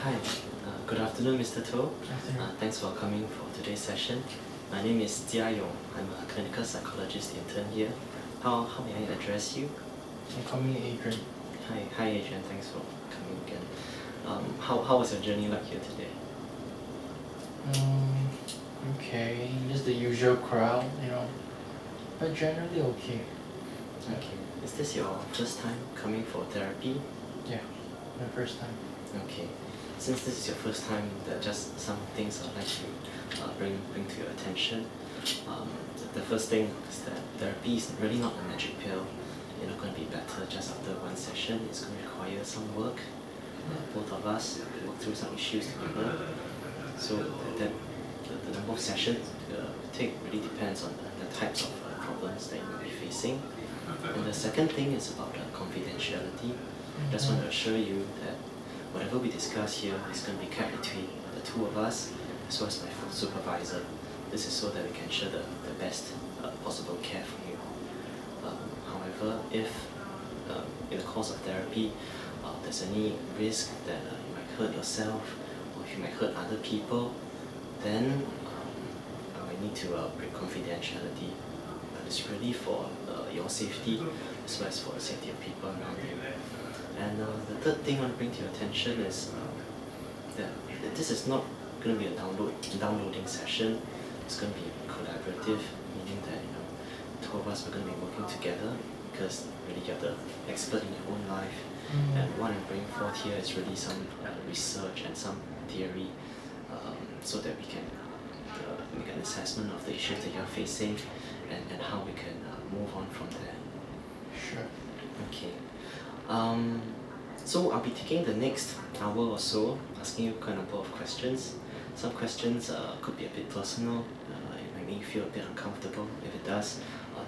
Hi, good afternoon, Mr. To. Afternoon. Thanks for coming for today's session. My name is Jia Yong. I'm a clinical psychologist intern here. How may I address you? You call me Adrian. Hi Adrian. Thanks for coming again. How was your journey like here today? Okay, just the usual crowd, but generally okay. Okay. Is this your first time coming for therapy? Yeah, my first time. Okay. Since this is your first time, there are just some things I'd like to bring to your attention. The first thing is that therapy is really not a magic pill. You're not going to be better just after one session. It's going to require some work. Both of us work through some issues together. So the number of sessions take really depends on the types of problems that you might be facing. And the second thing is about confidentiality. I just want to assure you that whatever we discuss here is going to be kept between the two of us as well as my full supervisor. This is so that we can ensure the best possible care for you. However, if in the course of therapy there's any risk that you might hurt yourself or you might hurt other people, then I might need to break confidentiality. But it's really for your safety as well as for the safety of people around you. And the third thing I want to bring to your attention is that this is not going to be a downloading session. It's going to be collaborative, meaning that two of us are going to be working together because really you're the expert in your own life. And what I'm bringing forth here is really some research and some theory so that we can make an assessment of the issues that you're facing and how we can move on from there. Sure. Okay. So I'll be taking the next hour or so, asking you quite a number of questions. Some questions could be a bit personal. It might make you feel a bit uncomfortable. If it does,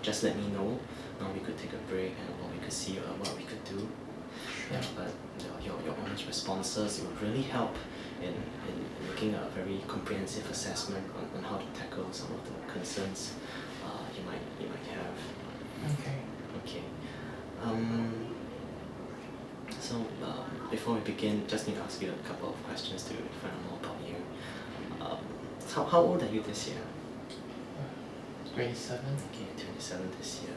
just let me know. We could take a break or we could see what we could do. Sure. Yeah, but your honest responses would really help in making a very comprehensive assessment on how to tackle some of the concerns you might have. Okay. So before we begin, just need to ask you a couple of questions to find out more about you. How old are you this year? 27. Okay, 27 this year.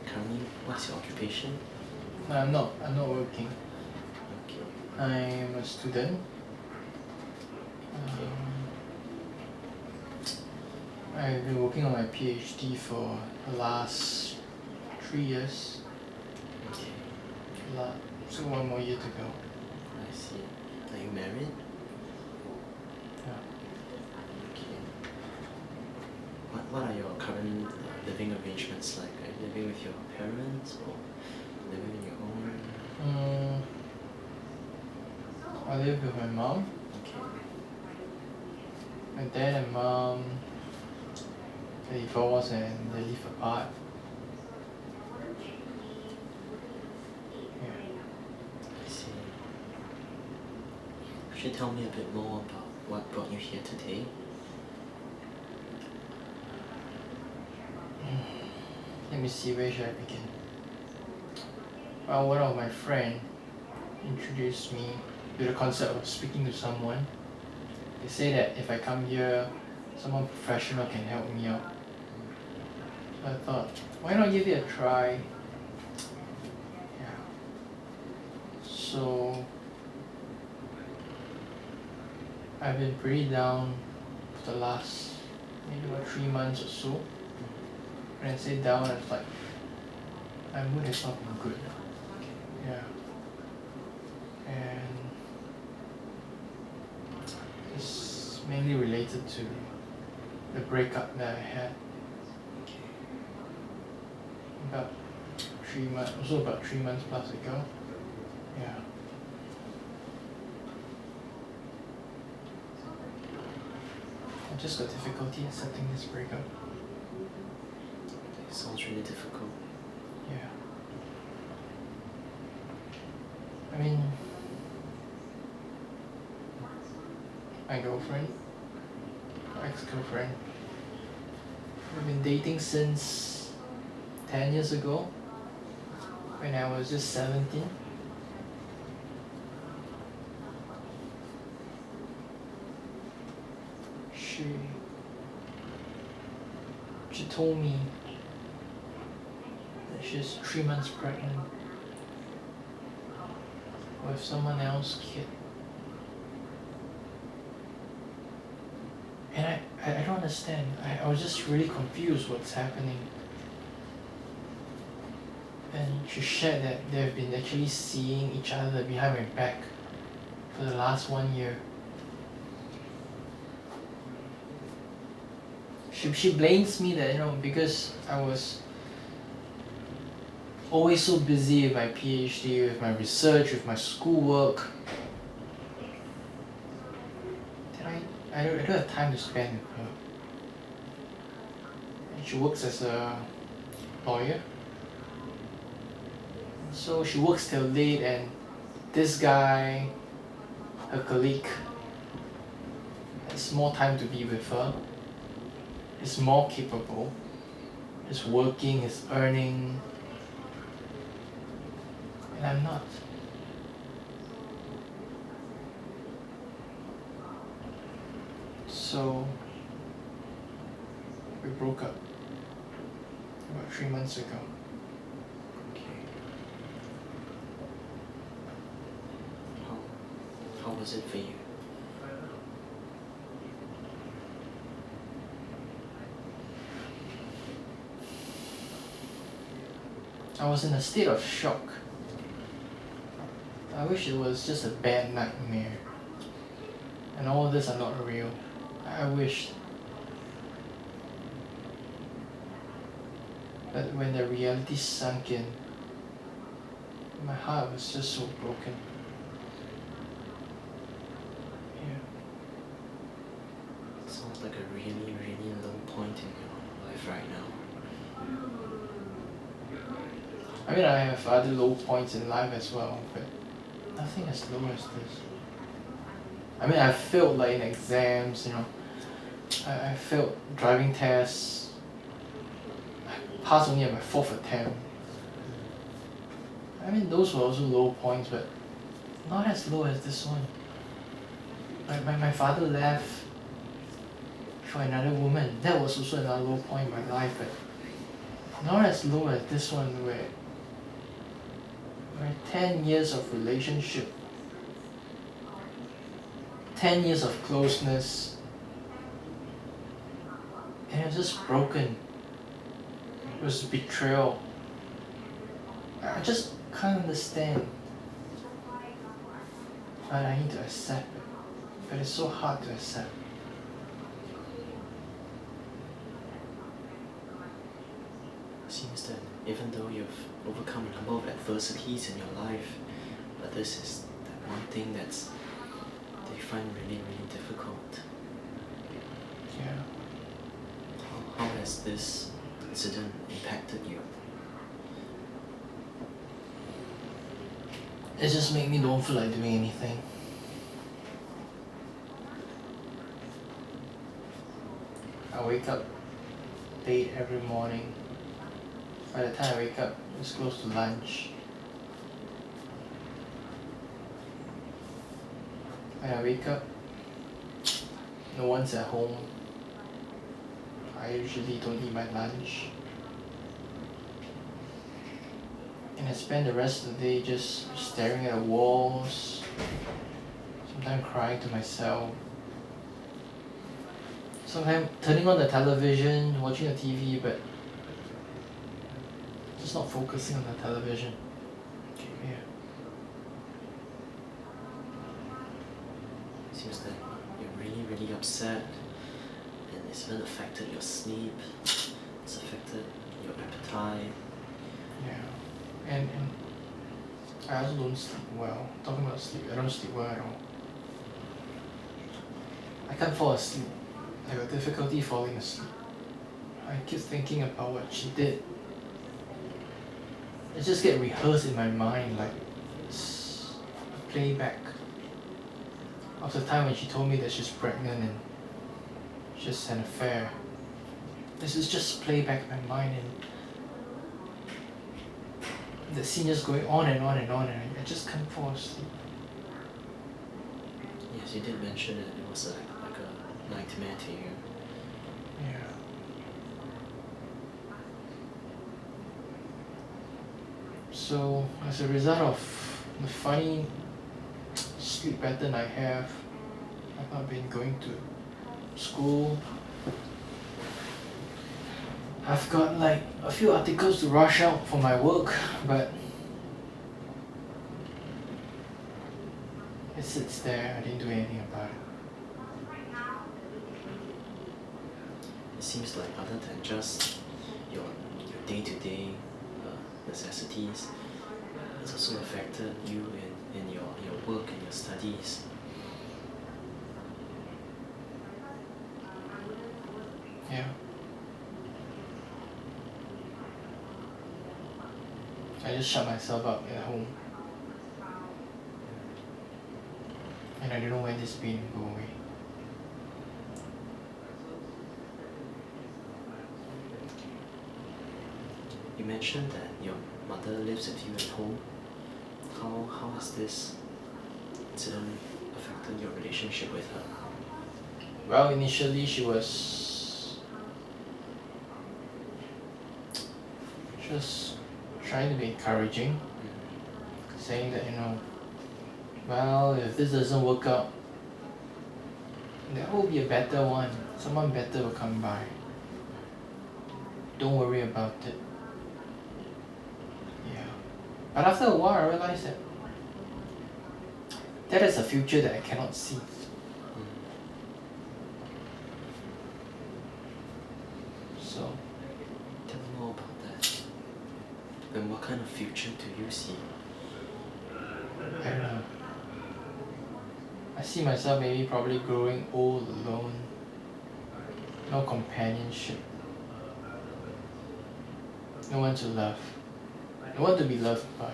Currently, what's your occupation? No, I'm not working. Okay. I'm a student. I've been working on my PhD for the last 3 years. Okay. So 1 more year to go. I see. Are you married? Yeah. Okay. What are your current living arrangements like? Are you living with your parents or living on your own? I live with my mom. Okay. My dad and mom, they divorced and they live apart. Yeah. I see. Could you tell me a bit more about what brought you here today? Let me see, where should I begin? Well, one of my friends introduced me to the concept of speaking to someone. They say that if I come here, someone professional can help me out. So I thought, why not give it a try? Yeah. So I've been pretty down for the last maybe about 3 months or so. When I say down, it's like my mood has not been good. Yeah. And it's mainly related to the breakup that I had about 3 months plus ago. Yeah. I just got difficulty accepting this breakup. It sounds really difficult. Yeah. I mean, my girlfriend, my ex-girlfriend, we've been dating since 10 years ago when I was just 17. she told me that she's 3 months pregnant with someone else's kid. And I don't understand. I was just really confused what's happening. And she shared that they've been actually seeing each other behind my back for the last 1 year. She blames me that, because I was always so busy with my PhD, with my research, with my schoolwork, that I don't have time to spend with her. And she works as a lawyer. So she works till late, and this guy, her colleague, has more time to be with her. Is more capable. Is working, is earning. And I'm not. So we broke up about 3 months ago. Okay. How was it for you? I was in a state of shock. I wish it was just a bad nightmare and all of this are not real. I wished. But when the reality sunk in, my heart was just so broken. Yeah. It sounds like a really, really low point in your life right now. I mean, I have other low points in life as well, but nothing as low as this. I mean, I failed like in exams, I failed driving tests. I passed only at my 4th attempt. I mean, those were also low points, but not as low as this one. My father left for another woman. That was also another low point in my life, but not as low as this one where 10 years of relationship, 10 years of closeness, and it was just broken. It was betrayal. I just can't understand. But I need to accept it. But it's so hard to accept. It seems that even though you've overcome a number of adversities in your life, but this is that one thing that you find really, really difficult. Yeah. How has this incident impacted you? It just makes me don't feel like doing anything. I wake up late every morning. By the time I wake up, it's close to lunch. When I wake up, no one's at home. I usually don't eat my lunch. And I spend the rest of the day just staring at the walls, sometimes crying to myself, sometimes turning on the television, watching the TV, but just not focusing on the television. Yeah. Seems that you're really, really upset, and it's even affected your sleep, it's affected your appetite. Yeah. And I also don't sleep well. Talking about sleep, I don't sleep well at all. I can't fall asleep. I got difficulty falling asleep. I keep thinking about what she did. It just get rehearsed in my mind like it's a playback of the time when she told me that she's pregnant and just an affair. This is just playback in my mind, and the scene just going on and on and on, and I just can't fall asleep. Yes, you did mention that it was like a nightmare to you. Yeah. So as a result of the funny sleep pattern I have, I've not been going to school. I've got like a few articles to rush out for my work, but it sits there. I didn't do anything about it. It seems like other than just your day-to-day necessities, it's also affected you in your work and your studies. Yeah. I just shut myself up at home. And I don't know when this pain will go away. You mentioned that your mother lives with you at home. How has this incident affected your relationship with her? Well, initially she was just trying to be encouraging, saying that, well, if this doesn't work out, there will be a better one. Someone better will come by. Don't worry about it. Yeah. But after a while, I realized that is a future that I cannot see. So, Tell me more about that. And what kind of future do you see? I don't know. I see myself maybe probably growing old alone. No companionship. No one to love. No one to be loved by.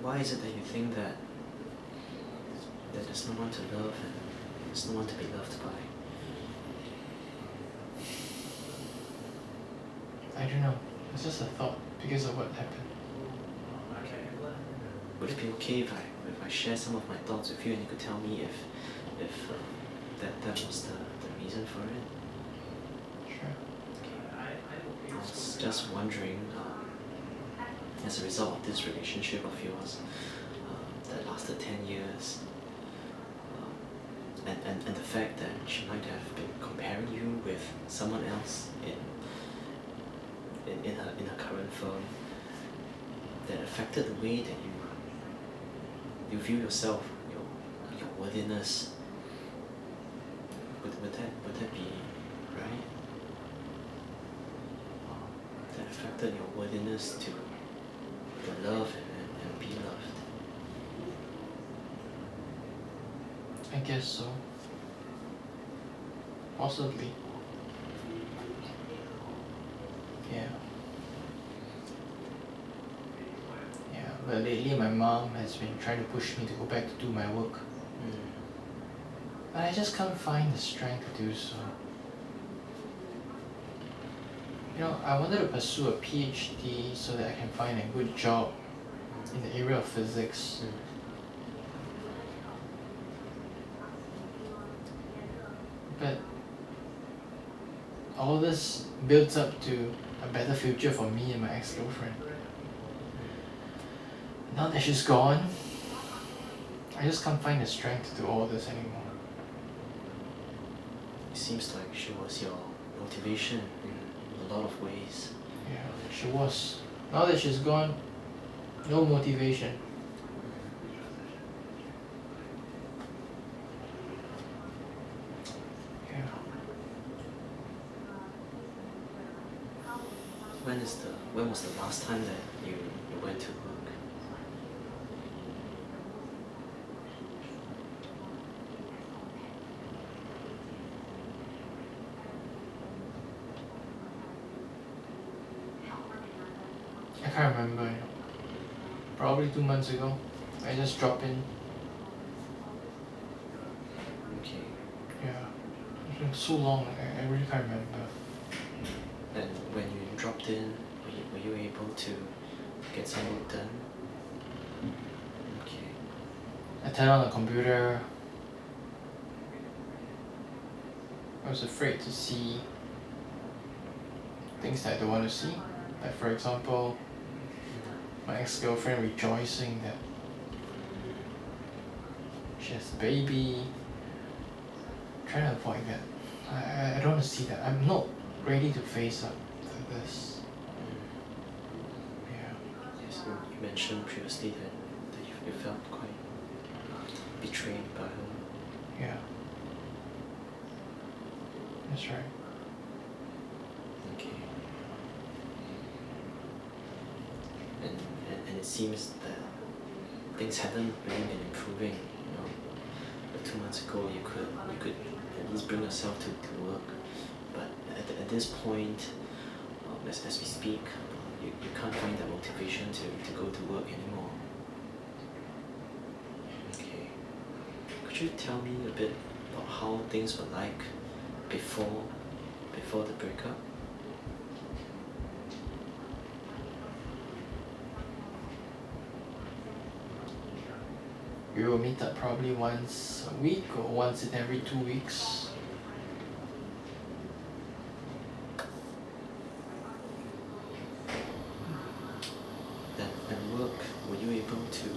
Why is it that you think that there's no one to love and there's no one to be loved by? I don't know. It's just a thought because of what happened. Would it be okay if I share some of my thoughts with you and you could tell me if that was the reason for it? Sure. I was just wondering, as a result of this relationship of yours that lasted 10 years, and the fact that she might have been comparing you with someone else in her current firm, that affected the way that you view yourself, your worthiness. Would that be right? That affected your worthiness to love and be loved. I guess so. Possibly. Yeah. Yeah, but lately my mom has been trying to push me to go back to do my work. But I just can't find the strength to do so. I wanted to pursue a PhD so that I can find a good job in the area of physics. But all this builds up to a better future for me and my ex-girlfriend. Now that she's gone, I just can't find the strength to do all this anymore. It seems like she was your motivation in a lot of ways. Yeah, she was. Now that she's gone, no motivation. Yeah. When was the last time that you went to work? I can't remember. Probably 2 months ago. I just dropped in. Okay. Yeah. It's been so long, I really can't remember. And when you dropped in, were you able to get some work done? Okay. I turned on the computer. I was afraid to see things that I don't want to see. Like for example, my ex-girlfriend rejoicing that she has a baby. I'm trying to avoid that. I don't want to see that. I'm not ready to face up to this. Yeah. Yes, you mentioned previously that you felt quite betrayed by her. Yeah. That's right. Okay. And it seems that things haven't really been improving, you know. But 2 months ago you could at least bring yourself to work, but at this point, as we speak, you can't find that motivation to go to work anymore. Okay. Could you tell me a bit about how things were like before the breakup? We will meet up probably once a week or once in every 2 weeks. At work, were you able to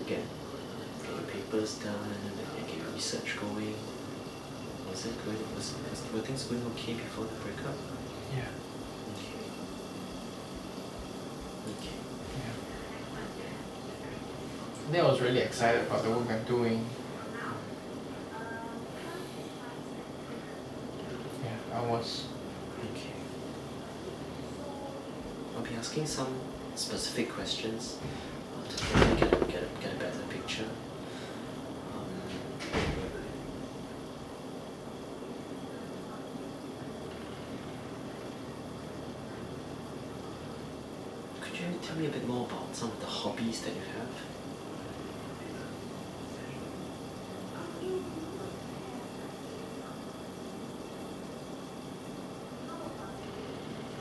get your papers done and get your research going? Were things going okay before the breakup? Yeah. Okay. Yeah. I think I was really excited about the work I'm doing. Yeah, I was. Okay. I'll be asking some specific questions to really get a better picture. Could you tell me a bit more about some of the hobbies that you have?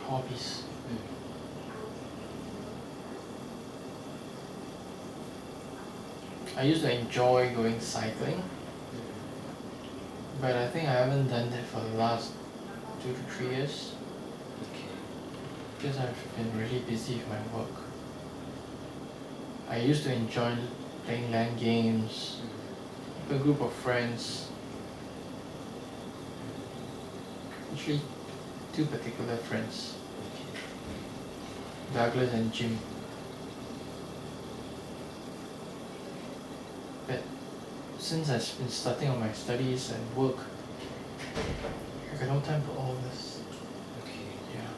Hobbies. I used to enjoy going cycling, but I think I haven't done that for the last 2 to 3 years Okay. because I've been really busy with my work. I used to enjoy playing LAN games with a group of friends, actually 2 particular friends, Douglas and Jim. But since I've been starting on my studies and work, I got no time for all this. Okay. Yeah.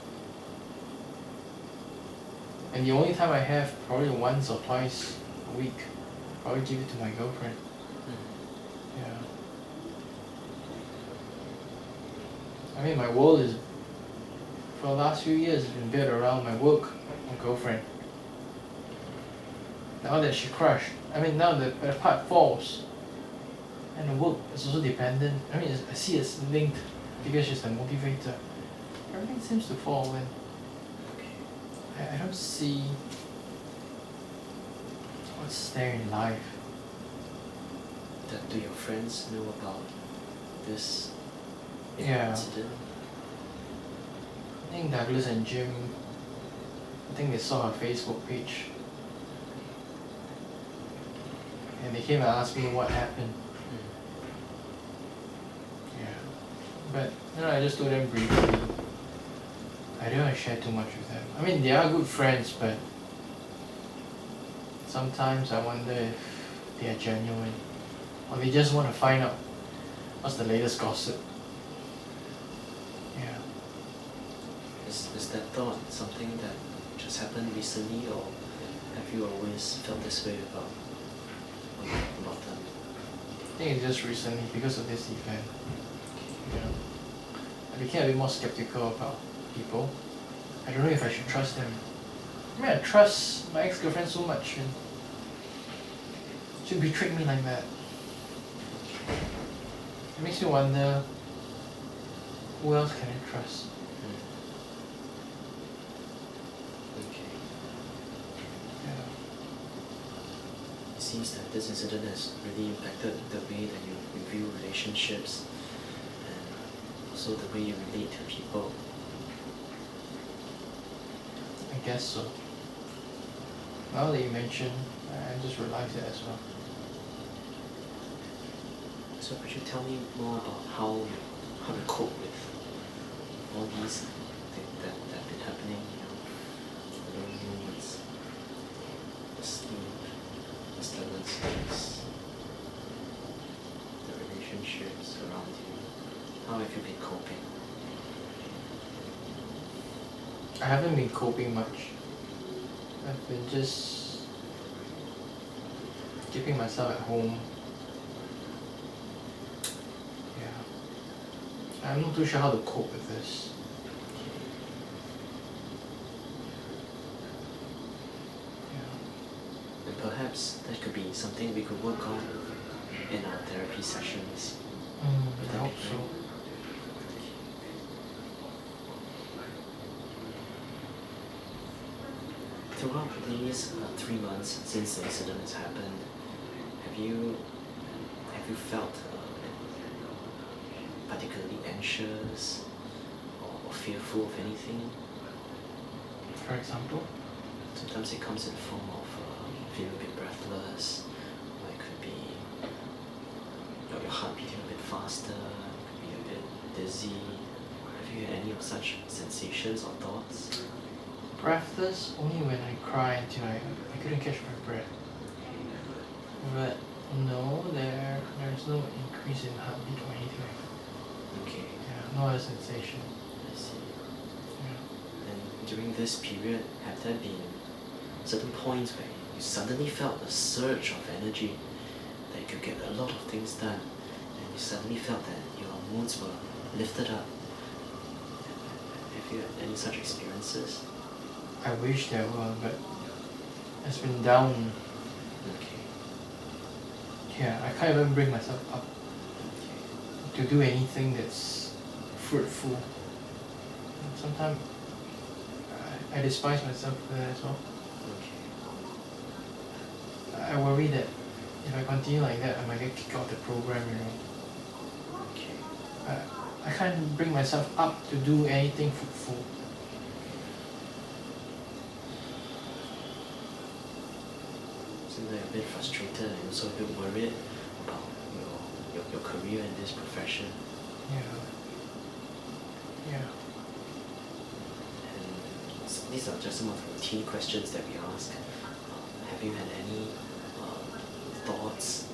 And the only time I have, probably once or twice a week, probably give it to my girlfriend. Yeah. I mean, my world is, for the last few years, has been built around my work and girlfriend. Now that she crashed, now the part falls, and the work is also dependent. I see it's linked because she's the motivator. Everything seems to fall in. Okay. I don't see what's there in life. Do your friends know about this Yeah. incident? I think Douglas and Jim, I think they saw her Facebook page. And they came and asked me what happened. Yeah. But I just told them briefly. I don't want to share too much with them. They are good friends, but sometimes I wonder if they are genuine. Or they just want to find out what's the latest gossip. Yeah. Is that thought something that just happened recently, or have you always felt this way about them? I think it's just recently because of this event. Yeah. I became a bit more skeptical about people. I don't know if I should trust them. I trust my ex-girlfriend so much, and she betrayed me like that. It makes me wonder, who else can I trust? Okay. Yeah. It seems that this incident has really impacted the way that you view relationships and also the way you relate to people. I guess so. Now that you mention, I just realized it as well. So could you tell me more about how to cope with all these things that have been happening, the low moments, the sleep, the stillness, the relationships around you? How have you been coping? I haven't been coping much. I've been just keeping myself at home. Yeah. I'm not too sure how to cope with this. Yeah. And perhaps that could be something we could work on in our therapy sessions. I hope so. Throughout these 3 months since the incident has happened, have you felt particularly anxious or fearful of anything? For example? Sometimes it comes in the form of feeling a bit breathless, or it could be your heart beating a bit faster, it could be a bit dizzy. Have you had any of such sensations or thoughts? Breathless only when I cry until I couldn't catch my breath. But no, there's no increase in heartbeat or anything like that. Okay. Yeah, no other sensation. I see. Yeah. And during this period, have there been certain points where you suddenly felt a surge of energy, that you could get a lot of things done, and you suddenly felt that your moods were lifted up? Have you had any such experiences? I wish there were, but it's been down. Okay. Yeah, I can't even bring myself up to do anything that's fruitful. Sometimes I despise myself for that as well. Okay. I worry that if I continue like that, I might get kicked out of the program, Okay. I can't bring myself up to do anything fruitful. Seems like a bit frustrated and also a bit worried about your career in this profession. Yeah. Yeah. And these are just some of the routine questions that we ask. Have you had any thoughts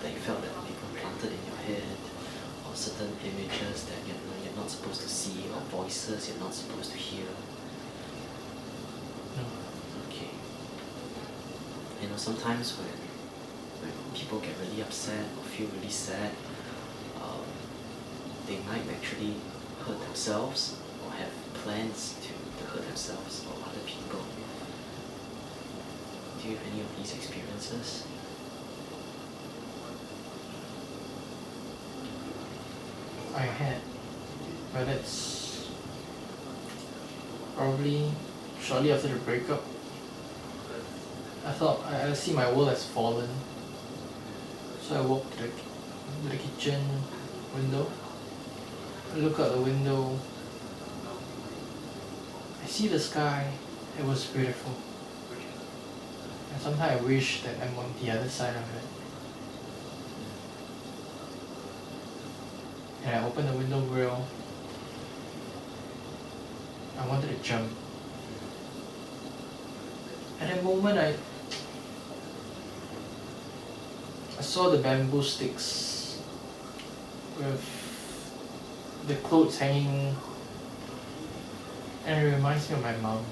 that you felt that people planted in your head, or certain images that you're not supposed to see, or voices you're not supposed to hear? No. Okay. Sometimes when people get really upset or feel really sad, they might actually hurt themselves or have plans to hurt themselves or other people. Do you have any of these experiences? I had, but it's probably shortly after the breakup. I thought I see my world has fallen, so I walked to the kitchen window. I look out the window. I see the sky. It was beautiful. And sometimes I wish that I'm on the other side of it. And I opened the window grill. I wanted to jump. At that moment, I saw the bamboo sticks with the clothes hanging, and it reminds me of my mom.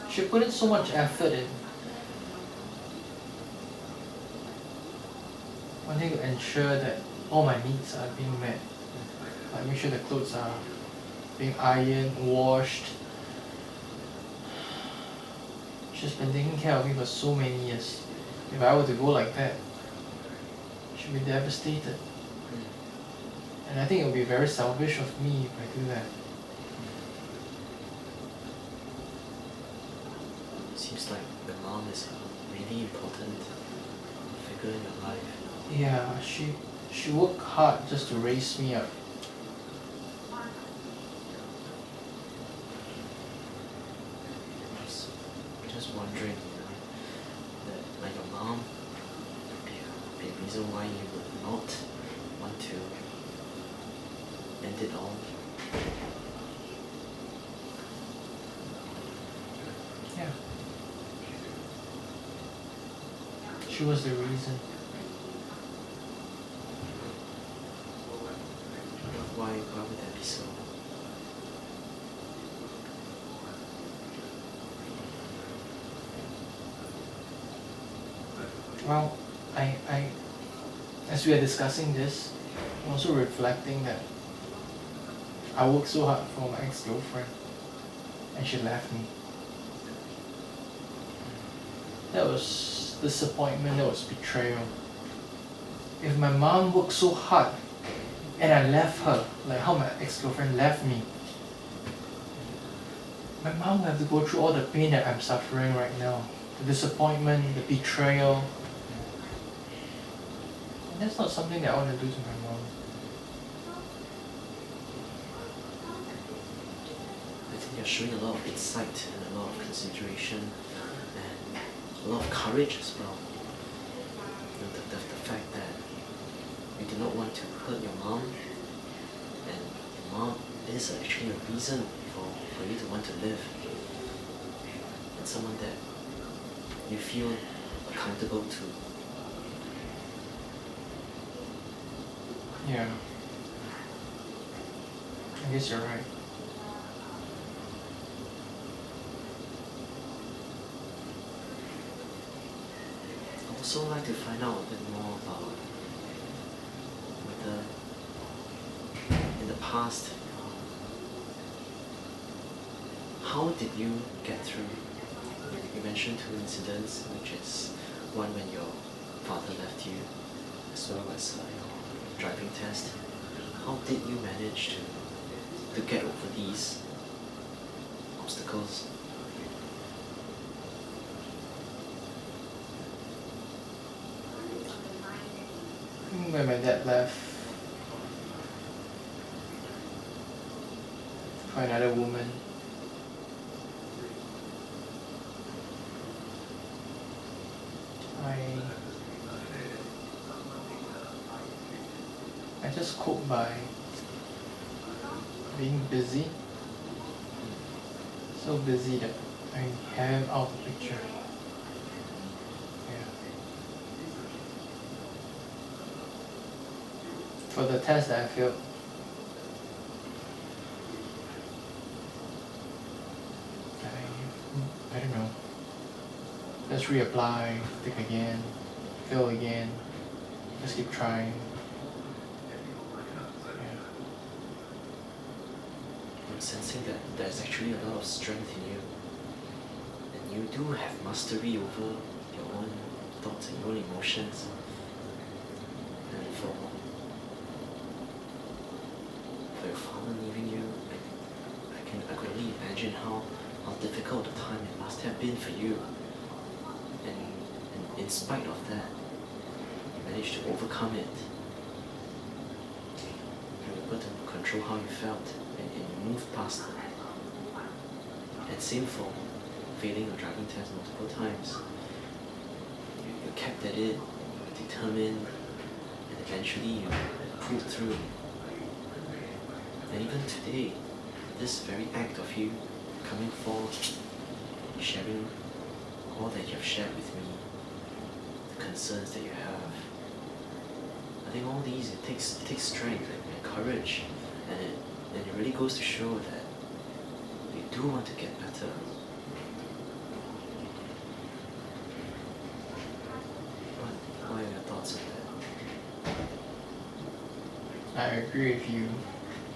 She put in so much effort in wanting to ensure that all my needs are being met. Like make sure the clothes are being ironed, washed. She's been taking care of me for so many years. If I were to go like that, she'd be devastated. And I think it would be very selfish of me if I do that. seems like your mom is a really important figure in your life. Yeah, she worked hard just to raise me up. Just wondering, that like your mom be a reason why you would not want to end it all. Yeah. She was the reason. Why would that be so? Well, as we are discussing this, I'm also reflecting that I worked so hard for my ex-girlfriend and she left me. That was disappointment, that was betrayal. If my mom worked so hard and I left her, like how my ex-girlfriend left me, my mom will have to go through all the pain that I'm suffering right now. The disappointment, the betrayal. And that's not something that I want to do to my mom. I think you're showing a lot of insight and a lot of consideration and a lot of courage as well. The fact that you do not want to hurt your mom, and your mom is actually a reason for you to want to live, and someone that you feel accountable to. Yeah. I guess you're right. I'd also like to find out a bit more about whether in the past, how did you get through? You mentioned 2 incidents, which is one when your father left you, as well as your driving test. How did you manage to get over these obstacles? When my dad left for another woman, I just cope by being busy. So busy that I have him out of the picture. Yeah. For the test that I failed, I don't know. Just reapply, take again, fail again, just keep trying. I'm sensing that there's actually a lot of strength in you, and you do have mastery over your own thoughts and your own emotions. And for your father leaving you, I could only imagine how difficult a time it must have been for you. And in spite of that, you managed to overcome it. You were able to control how you felt, and you moved past it. And same for failing your driving test multiple times. You kept at it, determined, and eventually you pulled through. And even today, this very act of you coming forth, sharing all that you have shared with me, the concerns that you have, I think all these, it takes strength and courage, and it really goes to show that you do want to get better. What are your thoughts on that? I agree with you.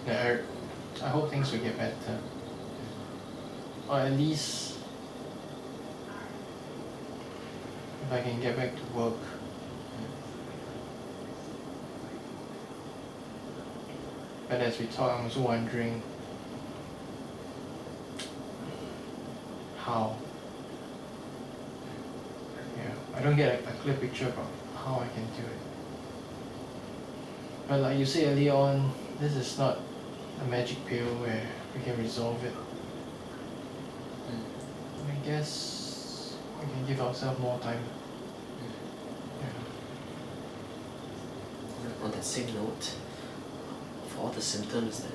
That I hope things will get better. Or at least if I can get back to work. But as we talk, I'm also wondering how. I don't get a clear picture about how I can do it. But like you said earlier on, this is not a magic pill where we can resolve it. I guess we can give ourselves more time. On that same note, for all the symptoms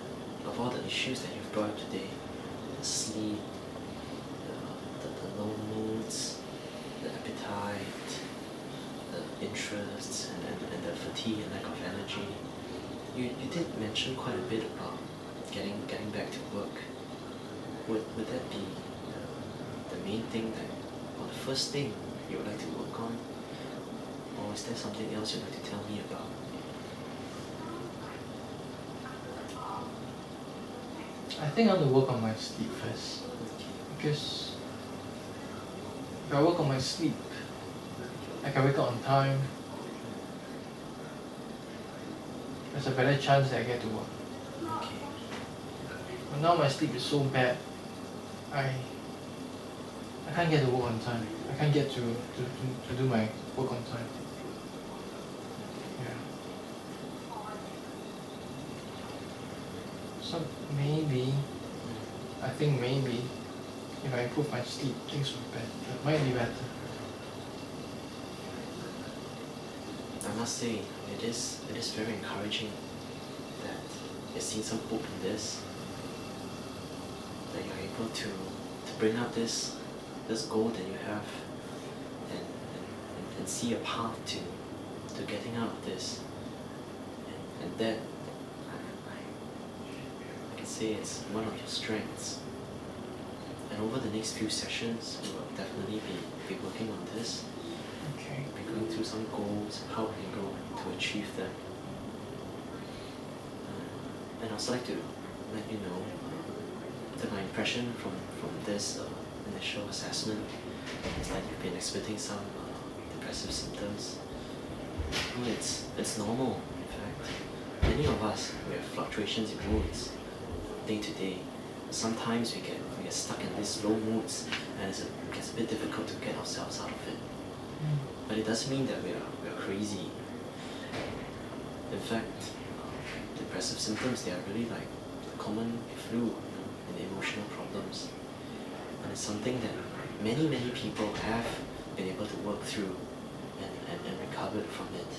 of all the issues that you've brought up today, the sleep, the low moods, the appetite, the interests, and the fatigue and lack of energy, you did mention quite a bit about getting back to work. Would that be the main thing or the first thing you would like to work on? Or is there something else you'd like to tell me about? I think I want to work on my sleep first. Because if I work on my sleep, I can wake up on time. There's a better chance that I get to work. Okay. But now my sleep is so bad, I can't get to work on time. I can't get to do my work on time. So maybe, I think maybe, if I improve my sleep, things might be better. I must say, it is very encouraging that you've seen some hope in this, that you're able to bring up this goal that you have and see a path to getting out of this. And that, I can say it's one of your strengths. And over the next few sessions, we will definitely be working on this. Okay. We'll be going through some goals, how we can go to achieve them. And I'd also like to let you know that my impression from this initial assessment is that you've been exhibiting some depressive symptoms. Well, it's normal, in fact. Many of us, we have fluctuations in moods day to day. Sometimes we get stuck in these low moods, and it gets a bit difficult to get ourselves out of it. But it doesn't mean that we are crazy. In fact, depressive symptoms, they are really like common flu and emotional problems. And it's something that many people have been able to work through and recovered from it.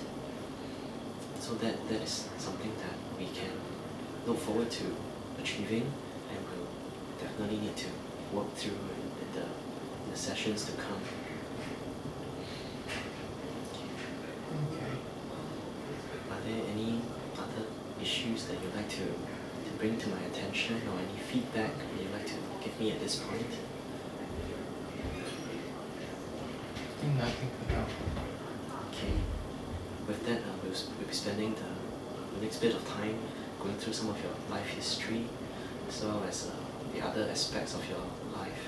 So that is something that we can look forward to achieving, and we'll definitely need to work through in the sessions to come. Okay. Are there any other issues that you'd like to bring to my attention, or any feedback you'd like to give me at this point? I think nothing for now. Okay. With that, we'll be spending the next bit of time going through some of your life history, as well as the other aspects of your life.